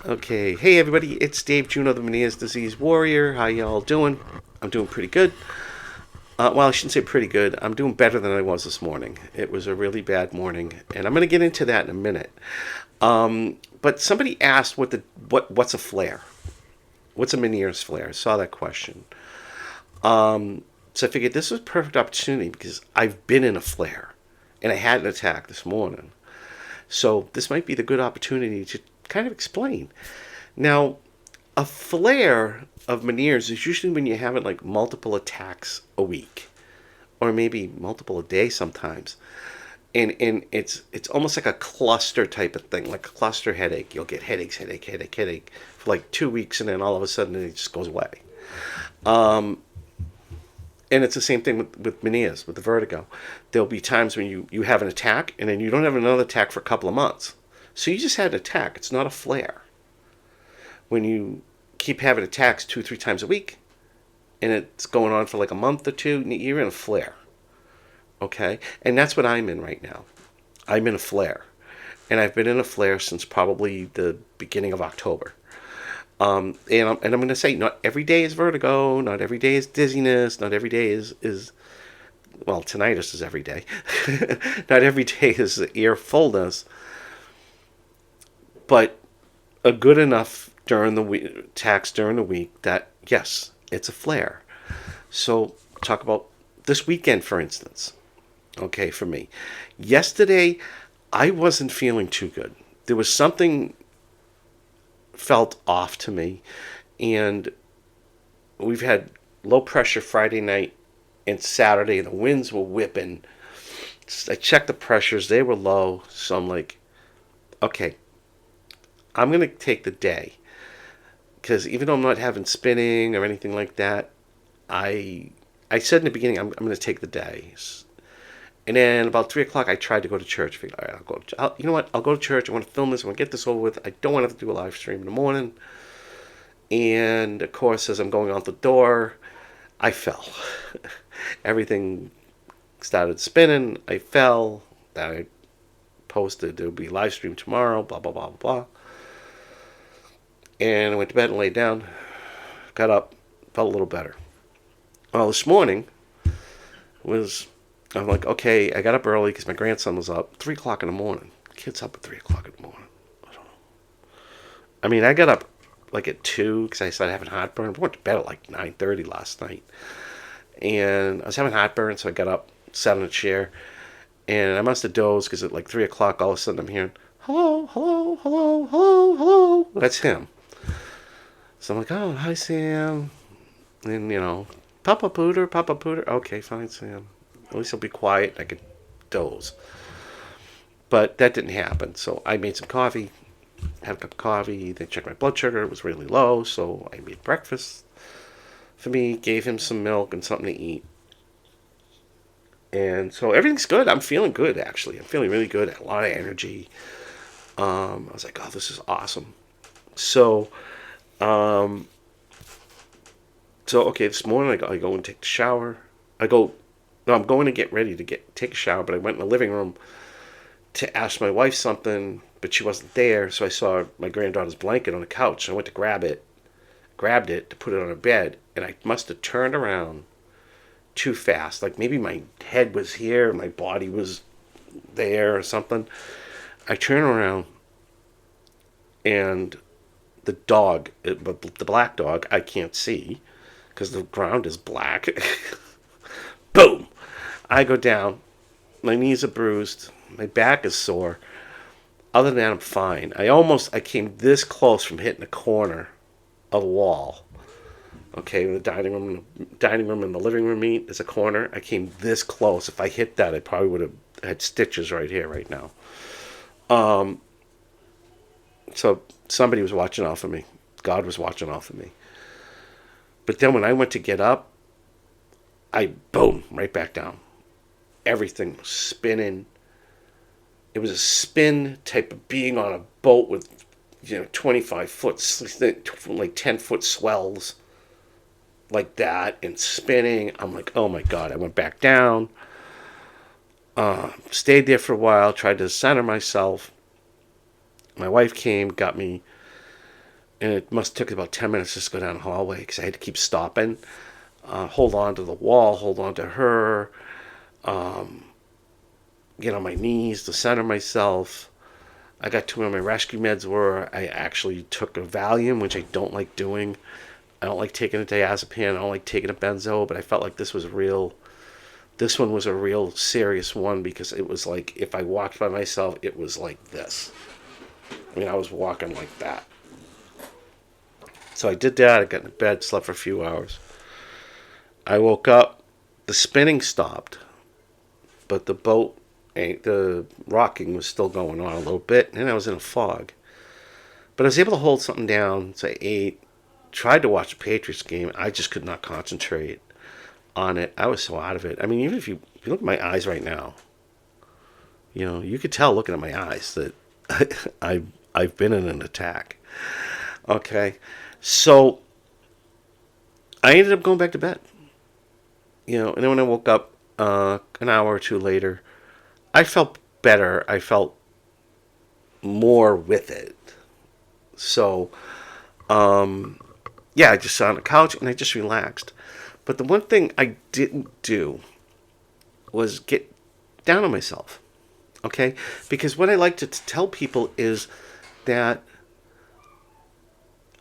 Okay, hey everybody, it's Dave Juno, the Meniere's Disease Warrior. How y'all doing? I'm doing pretty good. Well, I shouldn't say pretty good. I'm doing better than I was this morning. It was a really bad morning, and I'm going to get into that in a minute. But somebody asked what's a flare? What's a Meniere's flare? I saw that question. So I figured this was a perfect opportunity because I've been in a flare, and I had an attack this morning. So this might be the good opportunity to kind of explain. Now, a flare of Meniere's is usually when you're having like multiple attacks a week, or maybe multiple a day sometimes. And it's almost like a cluster type of thing, like a cluster headache. You'll get headache for like 2 weeks, and then all of a sudden it just goes away. And it's the same thing with Meniere's, with the vertigo. There'll be times when you have an attack, and then you don't have another attack for a couple of months. So you just had an attack. It's not a flare. When you keep having attacks 2, 3 times a week, and it's going on for like a month or two, you're in a flare. Okay? And that's what I'm in right now. I'm in a flare. And I've been in a flare since probably the beginning of October. And I'm going to say, not every day is vertigo, not every day is dizziness, not every day is well, tinnitus is every day. Not every day is ear fullness, but a good enough during the week, attacks during the week that, yes, it's a flare. So talk about this weekend, for instance. Okay, for me. Yesterday, I wasn't feeling too good. There was something felt off to me, and we've had low pressure Friday night and Saturday. The winds were whipping. I checked the pressures, they were low, so I'm like, okay, I'm gonna take the day, because even though I'm not having spinning or anything like that, I said in the beginning I'm gonna take the day. And then about 3 o'clock, I tried to go to church. I figured, all right, you know what? I'll go to church. I want to film this. I want to get this over with. I don't want to have to do a live stream in the morning. And of course, as I'm going out the door, I fell. Everything started spinning. I fell. I posted there'll be a live stream tomorrow. Blah blah blah blah. And I went to bed and laid down. Got up, felt a little better. Well, this morning was. I'm like, okay, I got up early because my grandson was up. 3 o'clock in the morning. Kid's up at 3 o'clock in the morning. I don't know. I mean, I got up like at 2 because I started having heartburn. I went to bed at like 9:30 last night. And I was having heartburn, so I got up, sat in a chair. And I must have dozed because at like 3 o'clock, all of a sudden I'm hearing, hello, hello, hello, hello, hello. That's him. So I'm like, oh, hi, Sam. And, Papa Pooter, Papa Pooter. Okay, fine, Sam. At least I'll be quiet and I could doze. But that didn't happen. So I made some coffee, had a cup of coffee, then checked my blood sugar. It was really low, so I made breakfast for me, gave him some milk and something to eat. And so everything's good. I'm feeling good, actually. I'm feeling really good. I had a lot of energy. I was like, oh, this is awesome. So, okay, this morning I go and take the shower. I'm going to get ready to take a shower, but I went in the living room to ask my wife something, but she wasn't there, so I saw my granddaughter's blanket on the couch. So I went to grabbed it to put it on her bed, and I must have turned around too fast. Like maybe my head was here, my body was there or something. I turned around, and the dog, the black dog, I can't see because the ground is black. Boom! I go down. My knees are bruised. My back is sore. Other than that, I'm fine. I came this close from hitting the corner of a wall. Okay, the dining room and the living room meet is a corner. I came this close. If I hit that, I probably would have had stitches right here, right now. So somebody was watching off of me. God was watching off of me. But then when I went to get up, boom, right back down. Everything was spinning. It was a spin type of being on a boat with, 25 foot, like 10-foot swells, like that, and spinning. I'm like, oh my God. I went back down, stayed there for a while, tried to center myself. My wife came, got me and it must have took about 10 minutes just to go down the hallway because I had to keep stopping, hold on to the wall, hold on to her, get on my knees to center myself. I got to where my rescue meds were. I actually took a Valium, which I don't like doing. I don't like taking a diazepam. I don't like taking a benzo, but I felt like this was real. This one was a real serious one because it was like if I walked by myself, it was like this. I mean, I was walking like that. So I did that. I got in bed, slept for a few hours. I woke up. The spinning stopped, but the rocking was still going on a little bit, and I was in a fog. But I was able to hold something down. So I ate, tried to watch the Patriots game. I just could not concentrate on it. I was so out of it. I mean, even if you look at my eyes right now, you could tell looking at my eyes that I've been in an attack. Okay, so I ended up going back to bed. And then when I woke up an hour or two later, I felt better. I felt more with it. So, yeah, I just sat on the couch and I just relaxed. But the one thing I didn't do was get down on myself. Okay? Because what I like to tell people is that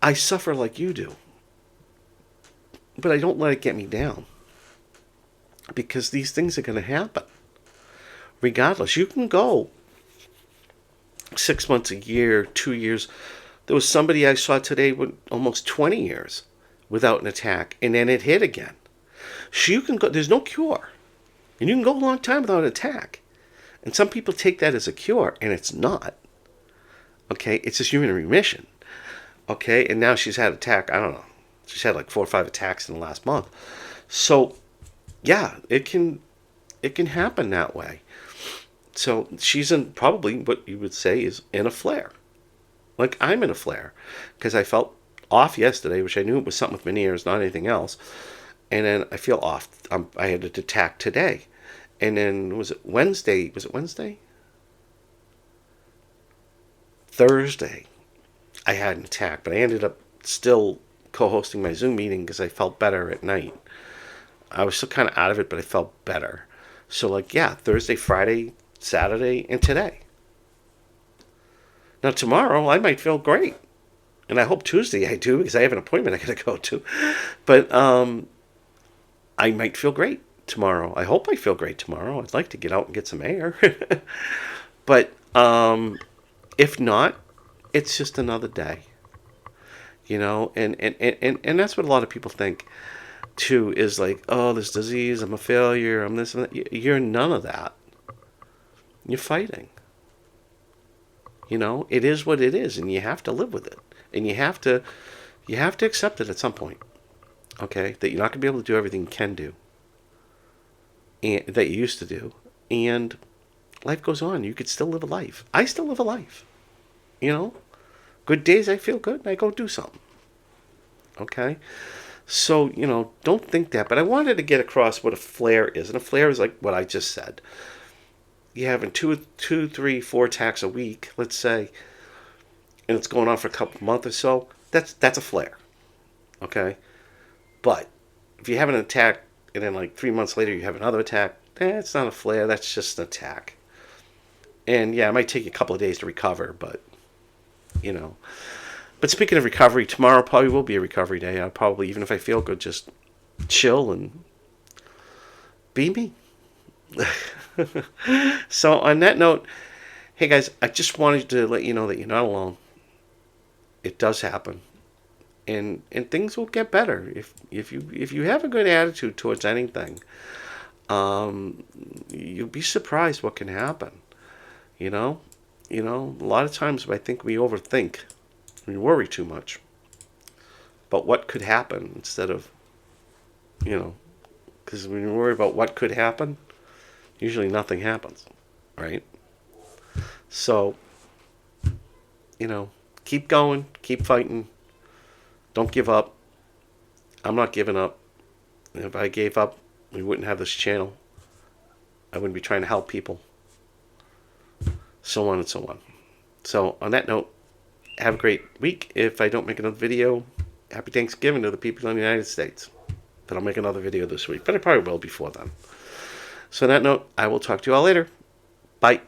I suffer like you do. But I don't let it get me down. Because these things are going to happen. Regardless, you can go 6 months, a year, 2 years. There was somebody I saw today with almost 20 years without an attack, and then it hit again. So you can go, there's no cure. And you can go a long time without an attack. And some people take that as a cure, and it's not. Okay, it's just you're in remission. Okay, and now she's had an attack, I don't know. She's had like 4 or 5 attacks in the last month. So, yeah, it can happen that way. So she's in probably what you would say is in a flare. Like I'm in a flare. Because I felt off yesterday, which I knew it was something with Meniere, not anything else. And then I feel off. I had an attack today. And then was it Wednesday? Thursday, I had an attack. But I ended up still co-hosting my Zoom meeting because I felt better at night. I was still kind of out of it, but I felt better. So like, yeah, Thursday, Friday, Saturday, and today. Now tomorrow I might feel great. And I hope Tuesday I do because I have an appointment I gotta go to. But I might feel great tomorrow. I hope I feel great tomorrow. I'd like to get out and get some air. But if not, it's just another day. And that's what a lot of people think too, is like, oh, this disease, I'm a failure, I'm this and that. You're none of that. You're fighting. It is what it is, and you have to live with it. And you have to accept it at some point. Okay? That you're not going to be able to do everything you can do. And that you used to do. And life goes on. You could still live a life. I still live a life. Good days I feel good and I go do something. Okay? So, don't think that. But I wanted to get across what a flare is. And a flare is like what I just said. You're having 2, 3, 4 attacks a week, let's say, and it's going on for a couple months or so, that's a flare. Okay? But if you have an attack and then like 3 months later you have another attack, it's not a flare, that's just an attack. And yeah, it might take you a couple of days to recover, but But speaking of recovery, tomorrow probably will be a recovery day. I'll probably, even if I feel good, just chill and be me. So on that note, hey guys, I just wanted to let you know that you're not alone. It does happen, and things will get better if you have a good attitude towards anything. You'll be surprised what can happen. A lot of times I think we overthink, we worry too much about what could happen instead of, because when you worry about what could happen, usually nothing happens, right? So, keep going, keep fighting, don't give up. I'm not giving up. If I gave up, we wouldn't have this channel. I wouldn't be trying to help people. So on and so on. So, on that note, Have a great week. If I don't make another video, happy Thanksgiving to the people in the United States. But I'll make another video this week. But I probably will before then. So on that note, I will talk to you all later. Bye.